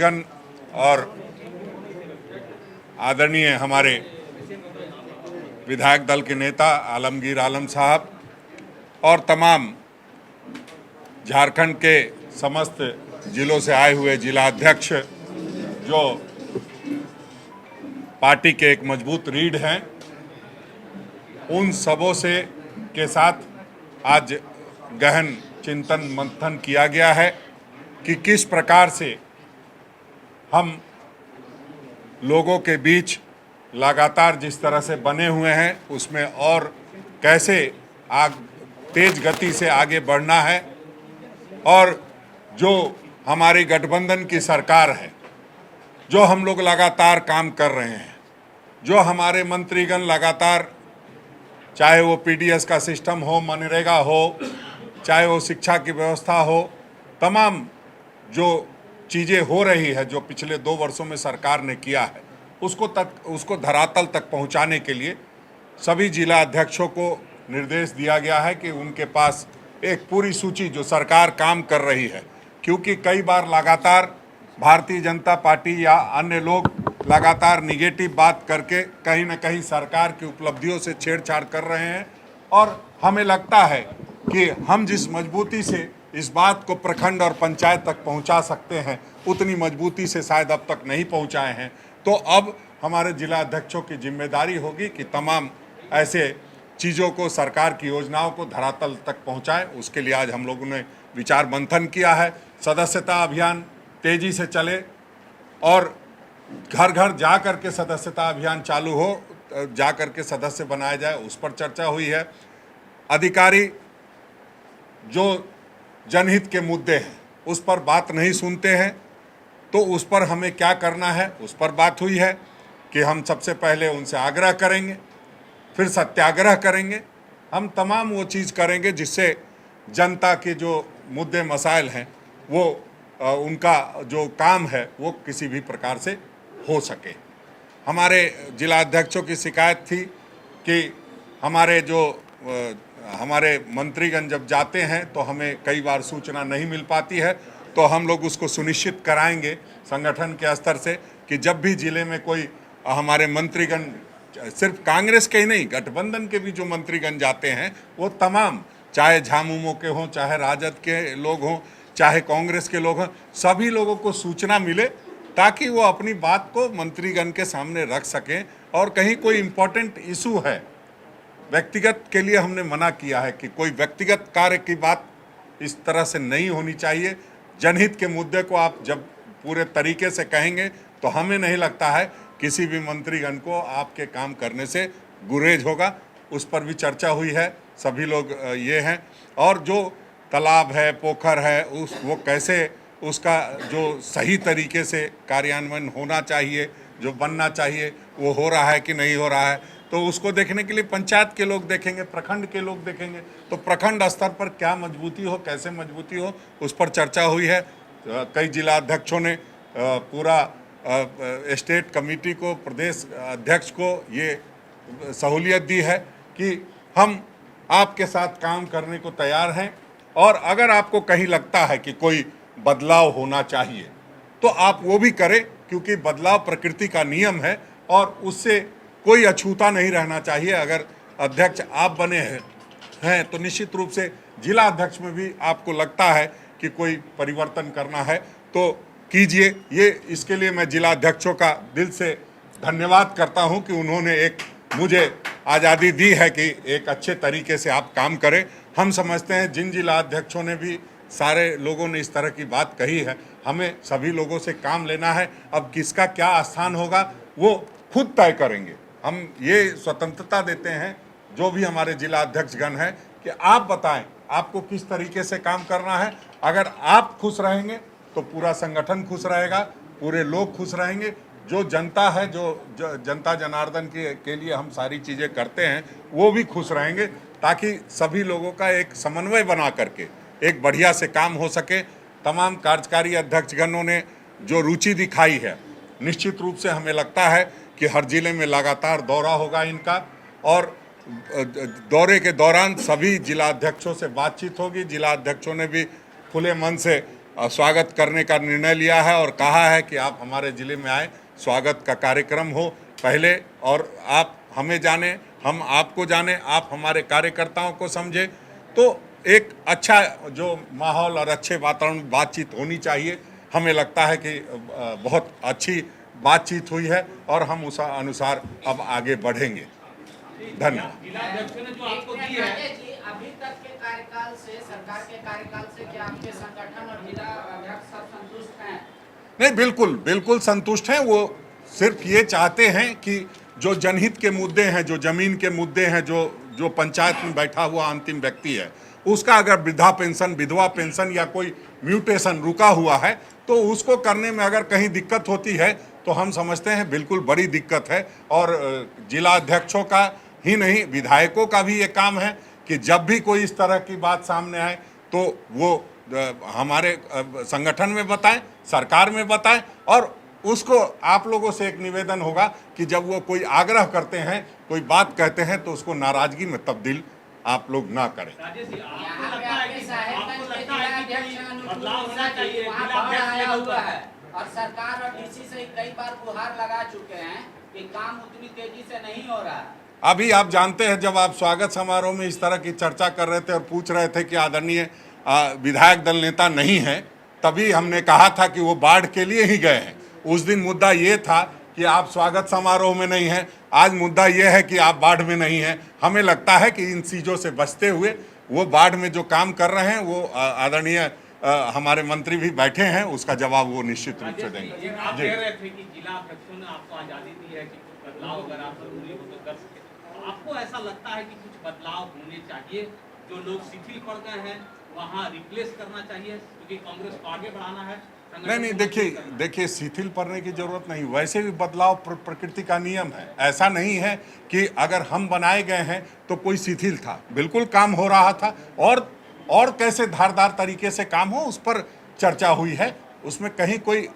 गण और आदरणीय हमारे विधायक दल के नेता आलमगीर आलम साहब और तमाम झारखंड के समस्त जिलों से आए हुए जिला अध्यक्ष जो पार्टी के एक मजबूत रीढ़ हैं, उन सबों से के साथ आज गहन चिंतन मंथन किया गया है कि किस प्रकार से हम लोगों के बीच लगातार जिस तरह से बने हुए हैं उसमें और कैसे तेज गति से आगे बढ़ना है, और जो हमारी गठबंधन की सरकार है, जो हम लोग लगातार काम कर रहे हैं, जो हमारे मंत्रीगण लगातार, चाहे वो पीडीएस का सिस्टम हो, मनरेगा हो, चाहे वो शिक्षा की व्यवस्था हो, तमाम जो चीज़ें हो रही है जो पिछले 2 वर्षों में सरकार ने किया है उसको धरातल तक पहुंचाने के लिए सभी जिला अध्यक्षों को निर्देश दिया गया है कि उनके पास एक पूरी सूची जो सरकार काम कर रही है, क्योंकि कई बार लगातार भारतीय जनता पार्टी या अन्य लोग लगातार निगेटिव बात करके कहीं ना कहीं सरकार की उपलब्धियों से छेड़छाड़ कर रहे हैं, और हमें लगता है कि हम जिस मजबूती से इस बात को प्रखंड और पंचायत तक पहुंचा सकते हैं उतनी मजबूती से शायद अब तक नहीं पहुंचाए हैं। तो अब हमारे जिला अध्यक्षों की जिम्मेदारी होगी कि तमाम ऐसे चीज़ों को, सरकार की योजनाओं को धरातल तक पहुंचाएं। उसके लिए आज हम लोगों ने विचार मंथन किया है। सदस्यता अभियान तेज़ी से चले और घर घर जा कर के सदस्यता अभियान चालू हो, जा कर के सदस्य बनाया जाए, उस पर चर्चा हुई है। अधिकारी जो जनहित के मुद्दे हैं उस पर बात नहीं सुनते हैं, तो उस पर हमें क्या करना है उस पर बात हुई है कि हम सबसे पहले उनसे आग्रह करेंगे, फिर सत्याग्रह करेंगे, हम तमाम वो चीज़ करेंगे जिससे जनता के जो मुद्दे मसाइल हैं वो उनका जो काम है वो किसी भी प्रकार से हो सके। हमारे जिला अध्यक्षों की शिकायत थी कि हमारे मंत्रीगण जब जाते हैं तो हमें कई बार सूचना नहीं मिल पाती है, तो हम लोग उसको सुनिश्चित कराएंगे संगठन के स्तर से कि जब भी जिले में कोई हमारे मंत्रीगण, सिर्फ कांग्रेस के ही नहीं, गठबंधन के भी जो मंत्रीगण जाते हैं वो तमाम, चाहे झामुमो के हों, चाहे राजद के लोग हों, चाहे कांग्रेस के लोग हों, सभी लोगों को सूचना मिले ताकि वो अपनी बात को मंत्रीगण के सामने रख सकें। और कहीं कोई इम्पोर्टेंट इशू है, व्यक्तिगत के लिए हमने मना किया है कि कोई व्यक्तिगत कार्य की बात इस तरह से नहीं होनी चाहिए। जनहित के मुद्दे को आप जब पूरे तरीके से कहेंगे तो हमें नहीं लगता है किसी भी मंत्रीगण को आपके काम करने से गुरेज होगा। उस पर भी चर्चा हुई है, सभी लोग ये हैं। और जो तालाब है, पोखर है, वो कैसे उसका जो सही तरीके से कार्यान्वयन होना चाहिए, जो बनना चाहिए, वो हो रहा है कि नहीं हो रहा है, तो उसको देखने के लिए पंचायत के लोग देखेंगे, प्रखंड के लोग देखेंगे। तो प्रखंड स्तर पर क्या मजबूती हो, कैसे मजबूती हो, उस पर चर्चा हुई है। कई जिला अध्यक्षों ने पूरा स्टेट कमेटी को, प्रदेश अध्यक्ष को ये सहूलियत दी है कि हम आपके साथ काम करने को तैयार हैं, और अगर आपको कहीं लगता है कि कोई बदलाव होना चाहिए तो आप वो भी करें, क्योंकि बदलाव प्रकृति का नियम है और उससे कोई अछूता नहीं रहना चाहिए। अगर अध्यक्ष आप बने हैं तो निश्चित रूप से जिला अध्यक्ष में भी आपको लगता है कि कोई परिवर्तन करना है तो कीजिए। ये इसके लिए मैं जिला अध्यक्षों का दिल से धन्यवाद करता हूं कि उन्होंने एक मुझे आज़ादी दी है कि एक अच्छे तरीके से आप काम करें। हम समझते हैं जिन जिला अध्यक्षों ने भी, सारे लोगों ने इस तरह की बात कही है, हमें सभी लोगों से काम लेना है। अब किसका क्या स्थान होगा वो खुद तय करेंगे। हम ये स्वतंत्रता देते हैं जो भी हमारे जिला अध्यक्षगण हैं कि आप बताएं आपको किस तरीके से काम करना है। अगर आप खुश रहेंगे तो पूरा संगठन खुश रहेगा, पूरे लोग खुश रहेंगे। जो जनता है, जो जनता जनार्दन के लिए हम सारी चीज़ें करते हैं, वो भी खुश रहेंगे, ताकि सभी लोगों का एक समन्वय बना करके एक बढ़िया से काम हो सके। तमाम कार्यकारी अध्यक्षगणों ने जो रुचि दिखाई है, निश्चित रूप से हमें लगता है कि हर जिले में लगातार दौरा होगा इनका, और दौरे के दौरान सभी जिला अध्यक्षों से बातचीत होगी। जिला अध्यक्षों ने भी खुले मन से स्वागत करने का निर्णय लिया है और कहा है कि आप हमारे ज़िले में आए, स्वागत का कार्यक्रम हो पहले, और आप हमें जाने, हम आपको जाने, आप हमारे कार्यकर्ताओं को समझे, तो एक अच्छा जो माहौल और अच्छे वातावरण बातचीत होनी चाहिए। हमें लगता है कि बहुत अच्छी बातचीत हुई है और हम उस अनुसार अब आगे बढ़ेंगे। धन्यवाद। जिलाध्यक्षों ने जो आपको दी है, अभी तक के कार्यकाल से, सरकार के कार्यकाल से क्या आपके संगठन और जिला अध्यक्ष सब संतुष्ट हैं? नहीं, बिल्कुल बिल्कुल संतुष्ट हैं। वो सिर्फ ये चाहते हैं कि जो जनहित के मुद्दे हैं, जो जमीन के मुद्दे हैं, जो पंचायत में बैठा हुआ अंतिम व्यक्ति है, उसका अगर वृद्धा पेंशन, विधवा पेंशन या कोई म्यूटेशन रुका हुआ है तो उसको करने में अगर कहीं दिक्कत होती है तो हम समझते हैं बिल्कुल बड़ी दिक्कत है। और जिला अध्यक्षों का ही नहीं, विधायकों का भी ये काम है कि जब भी कोई इस तरह की बात सामने आए तो वो हमारे संगठन में बताएं, सरकार में बताएं, और उसको आप लोगों से एक निवेदन होगा कि जब वो कोई आग्रह करते हैं, कोई बात कहते हैं, तो उसको नाराजगी में तब्दील आप लोग ना करें। राजेश जी, आपको यहाँ पे लगता है आपके कि साहेबगंज के जिलाध्यक्ष हैं, अनुकूल बदलाव होना चाहिए, वहाँ जिला बाढ़ आया अध्यक्ष हुआ है और सरकार और डीसी से कई बार गुहार लगा चुके हैं कि काम उतनी तेजी से नहीं हो रहा है। अभी आप जानते हैं, जब आप स्वागत समारोह में इस तरह की चर्चा कर रहे थे और पूछ रहे थे कि आदरणीय विधायक दल नेता नहीं है, तभी हमने कहा था कि वो बाढ़ के लिए ही गए हैं। उस दिन मुद्दा ये था कि आप स्वागत समारोह में नहीं हैं, आज मुद्दा ये है कि आप बाढ़ में नहीं हैं। हमें लगता है कि इन चीज़ों से बचते हुए वो बाढ़ में जो काम कर रहे हैं वो आदरणीय हमारे मंत्री भी बैठे हैं, उसका जवाब वो निश्चित रूप से देंगे। आप कह रहे थे कि जिला अध्यक्षों ने आपको आजादी दी है कि कुछ बदलाव अगर आप जरूरी हो तो कर सके, तो आपको ऐसा लगता है कि कुछ बदलाव होने चाहिए, जो लोग शिथिल पड़ गए हैं वहाँ रिप्लेस करना चाहिए, क्योंकि कांग्रेस को आगे बढ़ाना है? नहीं, देखिए शिथिल पड़ने की जरूरत नहीं। वैसे भी बदलाव प्रकृति का नियम है। ऐसा नहीं है कि अगर हम बनाए गए हैं तो कोई शिथिल था, बिल्कुल काम हो रहा था, और कैसे धारदार तरीके से काम हो उस पर चर्चा हुई है। उसमें कहीं कोई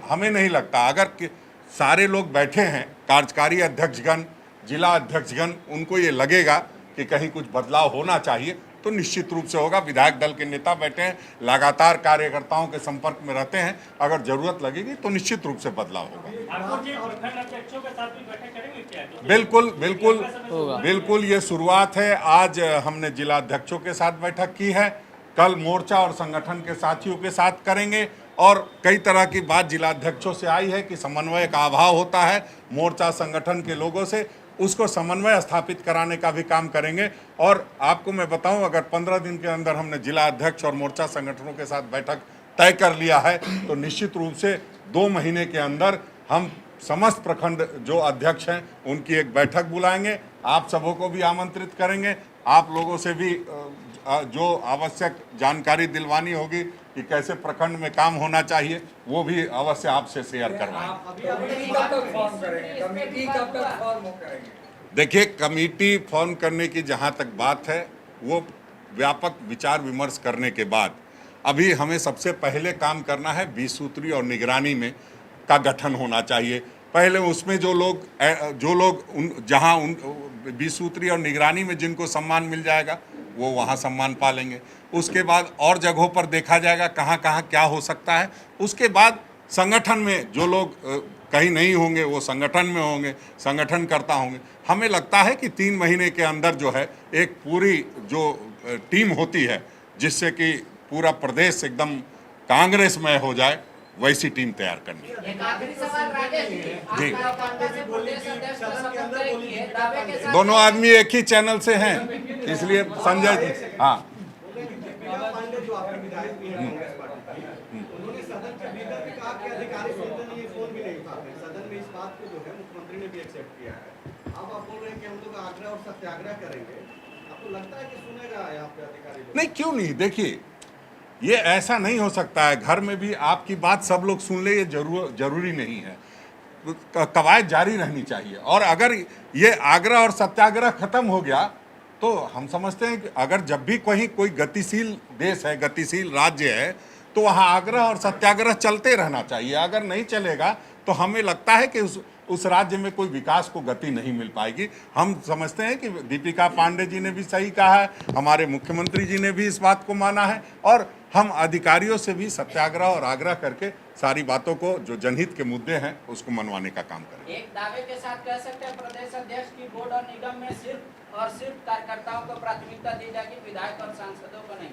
हमें नहीं लगता, अगर सारे लोग बैठे हैं, कार्यकारी अध्यक्षगण, जिला अध्यक्षगण, उनको ये लगेगा कि कहीं कुछ बदलाव होना चाहिए तो निश्चित रूप से होगा। विधायक दल के नेता बैठे हैं, लगातार कार्यकर्ताओं के संपर्क में रहते हैं, अगर जरूरत लगेगी तो निश्चित रूप से बदलाव होगा। बिल्कुल ये शुरुआत है। आज हमने जिला अध्यक्षों के साथ बैठक की है, कल मोर्चा और संगठन के साथियों के साथ करेंगे, और कई तरह की बात जिला अध्यक्षों से आई है कि समन्वय का अभाव होता है मोर्चा संगठन के लोगों से, उसको समन्वय स्थापित कराने का भी काम करेंगे। और आपको मैं बताऊं, अगर 15 दिन के अंदर हमने जिला अध्यक्ष और मोर्चा संगठनों के साथ बैठक तय कर लिया है तो निश्चित रूप से 2 महीने के अंदर हम समस्त प्रखंड जो अध्यक्ष हैं उनकी एक बैठक बुलाएंगे, आप सबों को भी आमंत्रित करेंगे, आप लोगों से भी जो आवश्यक जानकारी दिलवानी होगी कि कैसे प्रखंड में काम होना चाहिए वो भी अवश्य आपसे शेयर करवाएंगे। देखिए, कमेटी फॉर्म करने की जहाँ तक बात है, वो व्यापक विचार विमर्श करने के बाद अभी हमें सबसे पहले काम करना है 20 सूत्री और निगरानी में का गठन होना चाहिए। पहले उसमें जो लोग जहाँ 20 सूत्री और निगरानी में जिनको सम्मान मिल जाएगा वो वहाँ सम्मान पा लेंगे। उसके बाद और जगहों पर देखा जाएगा कहाँ कहाँ क्या हो सकता है। उसके बाद संगठन में जो लोग कहीं नहीं होंगे वो संगठन में होंगे, संगठन करता होंगे। हमें लगता है कि 3 महीने के अंदर जो है एक पूरी जो टीम होती है जिससे कि पूरा प्रदेश एकदम कांग्रेसमय हो जाए, वैसी टीम तैयार करनी है। एक आखिरी सवाल राजेश जी, दोनों आदमी एक ही चैनल से हैं, इसलिए संजय जी, हाँ, उन्होंने सदन के भीतर भी कहा कि अधिकारी सुनते नहीं, फोन भी नहीं उठाते हैं। सदन में इस बात को जो है मुख्यमंत्री ने भी एक्सेप्ट किया है। अब आप बोल रहे हैं कि हम लोग आग्रह और सत्याग्रह करेंगे, आपको लगता है कि सुनेगा यहाँ पे अधिकारी? नहीं, क्यों नहीं। देखिए, ये ऐसा नहीं हो सकता है घर में भी आपकी बात सब लोग सुन ले, ये जरूरी नहीं है। कवायद जारी रहनी चाहिए, और अगर ये आग्रह और सत्याग्रह खत्म हो गया तो हम समझते हैं कि अगर जब भी कहीं कोई गतिशील देश है, गतिशील राज्य है, तो वहाँ आग्रह और सत्याग्रह चलते रहना चाहिए। अगर नहीं चलेगा तो हमें लगता है कि उस राज्य में कोई विकास को गति नहीं मिल पाएगी। हम समझते हैं कि दीपिका पांडे जी ने भी सही कहा है, हमारे मुख्यमंत्री जी ने भी इस बात को माना है, और हम अधिकारियों से भी सत्याग्रह और आग्रह करके सारी बातों को जो जनहित के मुद्दे हैं उसको मनवाने का काम करें। एक दावे के साथ कह सकते हैं प्रदेश अध्यक्ष की बोर्ड और निगम में सिर्फ और सिर्फ कार्यकर्ताओं को प्राथमिकता दी जाएगी, विधायक और सांसदों को नहीं।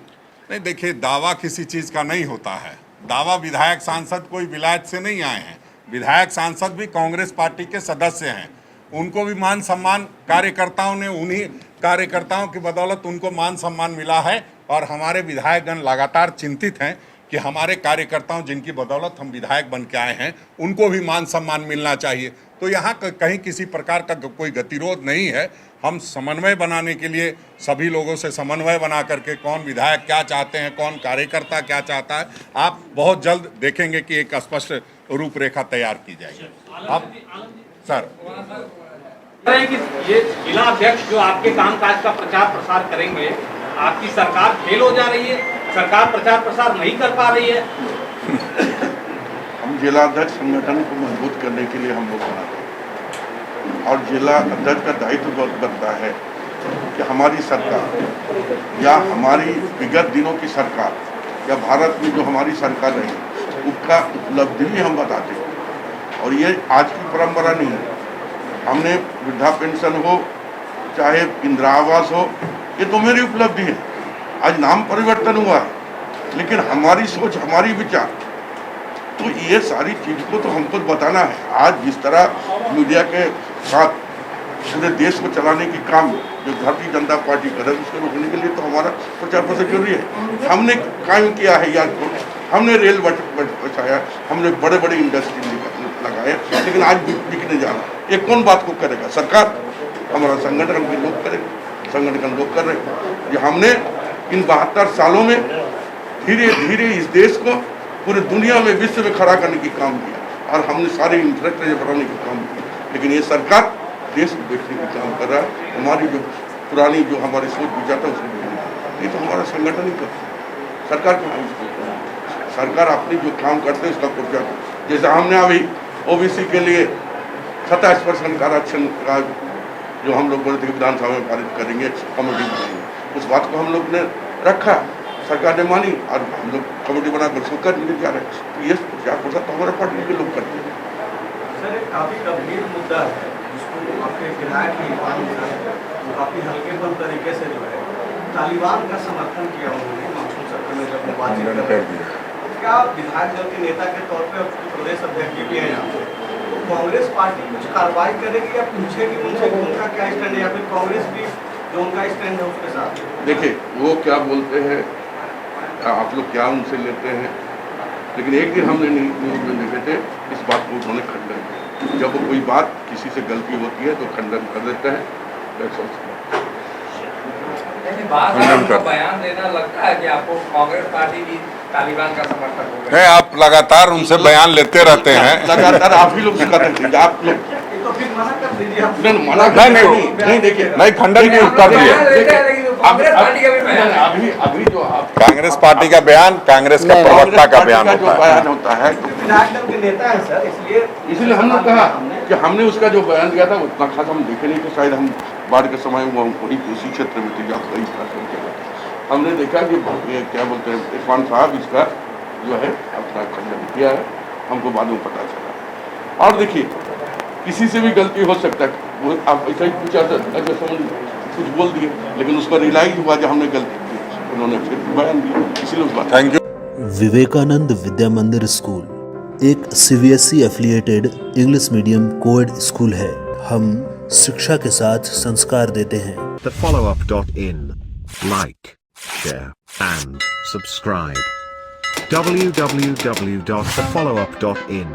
देखिए, दावा किसी चीज का नहीं होता है। दावा विधायक सांसद कोई विलायत से नहीं आए हैं। विधायक सांसद भी कांग्रेस पार्टी के सदस्य हैं, उनको भी मान सम्मान कार्यकर्ताओं ने, उन्हीं कार्यकर्ताओं की बदौलत उनको मान सम्मान मिला है। और हमारे विधायकगण लगातार चिंतित हैं कि हमारे कार्यकर्ताओं जिनकी बदौलत हम विधायक बन के आए हैं उनको भी मान सम्मान मिलना चाहिए। तो यहाँ कहीं किसी प्रकार का कोई गतिरोध नहीं है। हम समन्वय बनाने के लिए सभी लोगों से समन्वय बना करके कौन विधायक क्या चाहते हैं, कौन कार्यकर्ता क्या चाहता है, आप बहुत जल्द देखेंगे कि एक स्पष्ट रूपरेखा तैयार की जाएगी। अब सर है कि ये जिला अध्यक्ष जो आपके कामकाज का प्रचार प्रसार करेंगे, आपकी सरकार फेल हो जा रही है, सरकार प्रचार प्रसार नहीं कर पा रही है। हम जिला अध्यक्ष संगठन को मजबूत करने के लिए हम लोग बनाते हैं, और जिला अध्यक्ष का दायित्व बनता है कि हमारी सरकार या हमारी विगत दिनों की सरकार या भारत में जो हमारी सरकार रही उसका उपलब्धि भी हम बताते हैं। और ये आज की परंपरा नहीं है। हमने वृद्धा पेंशन हो चाहे इंदिरा आवास हो, ये तो मेरी उपलब्धि है। आज नाम परिवर्तन हुआ है, लेकिन हमारी सोच, हमारी विचार, तो ये सारी चीज को तो हमको बताना है। आज जिस तरह मीडिया के साथ पूरे देश को चलाने की काम जो भारतीय जनता पार्टी कर रही है, उसको रोकने के लिए तो हमारा प्रचार प्रसार जरूरी है। हमने कायम किया है यार, हमने रेल बचाया, हमने बड़े बड़े इंडस्ट्री लगाए, लेकिन आज बिकने जा रहा है। ये कौन बात को करेगा? सरकार, हमारा संगठन के लोग करेंगे, संगठन लोग कर रहे हैं। ये हमने इन 72 सालों में धीरे धीरे इस देश को पूरे दुनिया में, विश्व में खड़ा करने की काम किया, और हमने सारे इंफ्रास्ट्रक्चर बनाने की काम किया। लेकिन ये सरकार देश को बेचने का काम कर रहा है। हमारी जो पुरानी जो हमारी सोच विचार था उसको, ये तो हमारा संगठन ही करता है, सरकार कहाँ? सरकार अपनी जो काम करते हैं उसका प्रचार, जैसे हमने अभी ओबीसी के लिए 27% आरक्षण का जो हम लोग बोले थे विधानसभा में पारित करेंगे, कमेटी बनाएंगे, उस बात को हम लोग ने रखा, सरकार ने मानी, और हम लोग कमेटी बनाकर उसको कर लेके जा रहे हैं। तो ये प्रचार प्रसार तो हमारे पार्टी के लोग करते हैं। सर, एक काफी गंभीर मुद्दा है जिसको आपके विधायक ने काफी हल्केपन तरीके से जो है तालिबान का समर्थन किया उन्होंने मानसून सत्र में जब बातचीत कर रहे थे। क्या विधायक दल के नेता के तौर पे प्रदेश अध्यक्ष भी हैं यहाँ पे, तो कांग्रेस पार्टी कुछ कार्रवाई करेगी या पूछेगी उनसे कि उनका क्या स्टैंड है, या फिर कांग्रेस भी जो उनका स्टैंड है उसके साथ? देखिए, वो क्या बोलते हैं, आप लोग क्या उनसे लेते हैं, लेकिन एक दिन हमने न्यूज में देखे थे, इस बात को उन्होंने खंडन किया। जब कोई बात किसी से गलती होती है तो खंडन कर देते हैं। बयान देना लगता है कि आपको कांग्रेस पार्टी भी तालिबान का समर्थक हो नहीं, आप लगातार उनसे बयान लेते रहते हैं। लगातार आप ही लोग करते हैं, आप लोग तो फिर मना कर दीजिए आप। मना नहीं, देखिए, नहीं, खंडन की उत्तर दिए। कांग्रेस पार्टी का भी बयान, अभी जो आप कांग्रेस पार्टी का बयान, कांग्रेस का प्रवक्ता का बयान होता है, विधायक दल के नेता है सर, इसलिए हमने कहा कि हमने उसका जो बयान दिया था उतना खास हम देखे नहीं थे। शायद हम बाढ़ के समय वो वही उसी क्षेत्र में थे जहाँ कई हमने देखा कि ये क्या बोलते हैं, इरफान साहब इसका जो है अपना खंडन किया है, हमको बाद में पता चला। और देखिए, किसी से भी गलती हो सकता है, वो आप ऐसा ही पूछा था, समझ कुछ बोल दिए, लेकिन उसका रियलाइज हुआ जब हमने गलती की, उन्होंने फिर बयान दिया, इसीलिए उस बात। Thank you. विवेकानंद विद्या मंदिर स्कूल एक CBSE affiliated English medium coed school है। हम शिक्षा के साथ संस्कार देते हैं। thefollowup.in. Like, share, and subscribe. www.thefollowup.in